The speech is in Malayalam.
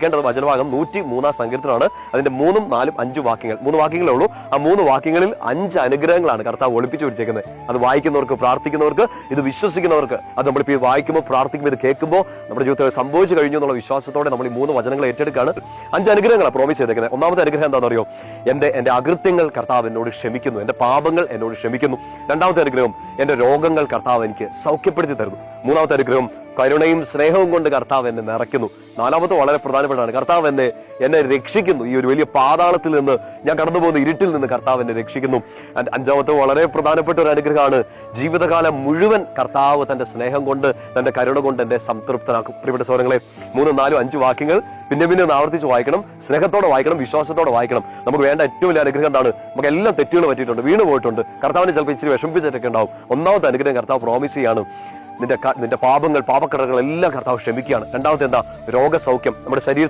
േണ്ടത് വചനഭാഗം 103 സങ്കീർത്തനമാണ്. അതിന്റെ 3, 4, 5 വാക്യങ്ങൾ. 3 വാക്യങ്ങളേ ഉള്ളൂ. ആ 3 വാക്യങ്ങളിൽ 5 അനുഗ്രഹങ്ങളാണ് കർത്താവ് ഒളിപ്പിച്ചു പിടിച്ചേക്കുന്നത്. അത് വായിക്കുന്നവർക്ക്, പ്രാർത്ഥിക്കുന്നവർക്ക്, ഇത് വിശ്വസിക്കുന്നവർക്ക്, അത് നമ്മളിപ്പോൾ ഈ വായിക്കുമ്പോൾ, പ്രാർത്ഥിക്കുമ്പോൾ, ഇത് കേൾക്കുമ്പോൾ നമ്മുടെ ജീവിതത്തിൽ സംഭവിച്ചു കഴിഞ്ഞു എന്നുള്ള വിശ്വാസത്തോടെ നമ്മൾ ഈ 3 വചനങ്ങൾ ഏറ്റെടുക്കുകയാണ്. 5 അനുഗ്രഹങ്ങളാണ് പ്രോമിസ് ചെയ്തേക്കുന്നത്. ഒന്നാമത്തെ അനുഗ്രഹം എന്താണെന്ന് അറിയോ? എന്റെ അകൃത്യങ്ങൾ കർത്താവ് എന്നോട് ക്ഷമിക്കുന്നു, എന്റെ പാപങ്ങൾ എന്നോട് ക്ഷമിക്കുന്നു. രണ്ടാമത്തെ അനുഗ്രഹം, എന്റെ രോഗങ്ങൾ കർത്താവ് എനിക്ക് സൗഖ്യപ്പെടുത്തി തരുന്നു. മൂന്നാമത്തെ അനുഗ്രഹം, കരുണയും സ്നേഹവും കൊണ്ട് കർത്താവ് എന്നെ നിറയ്ക്കുന്നു. നാലാമത്തെ വളരെ പ്രധാനപ്പെട്ടതാണ്, കർത്താവ് എന്നെ രക്ഷിക്കുന്നു. ഈ ഒരു വലിയ പാതാളത്തിൽ നിന്ന്, ഞാൻ കടന്നു പോകുന്ന ഇരുട്ടിൽ നിന്ന് കർത്താവ് എന്നെ രക്ഷിക്കുന്നു. അഞ്ചാമത്തെ വളരെ പ്രധാനപ്പെട്ട ഒരു അനുഗ്രഹമാണ്, ജീവിതകാലം മുഴുവൻ കർത്താവ് തന്റെ സ്നേഹം കൊണ്ട്, തന്റെ കരുണ കൊണ്ട് എന്നെ സംതൃപ്തനാക്കും. പ്രിയപ്പെട്ട സഹോദരങ്ങളെ, 3, 4, 5 വാക്യങ്ങൾ പിന്നെ ഒന്ന് ആവർത്തിച്ച് വായിക്കണം, സ്നേഹത്തോടെ വായിക്കണം, വിശ്വാസത്തോടെ വായിക്കണം. നമുക്ക് വേണ്ട ഏറ്റവും വലിയ അനുഗ്രഹം എന്താണ്? നമുക്ക് എല്ലാം തെറ്റുകൾ പറ്റിയിട്ടുണ്ട്, വീണ് പോയിട്ടുണ്ട്, കർത്താവിനെ ചിലപ്പോൾ ഇച്ചിരി വിഷമിപ്പിച്ചിട്ടൊക്കെ ഉണ്ടാവും. ഒന്നാമത്തെ അനുഗ്രഹം കർത്താവ് പ്രോമിസ് ചെയ്യാണ്, നിന്റെ പാപങ്ങൾ, പാപക്കടകൾ എല്ലാം കർത്താവ് ക്ഷമിക്കുകയാണ്. രണ്ടാമത്തെ എന്താ? രോഗസൗഖ്യം. നമ്മുടെ ശരീരത്തിൽ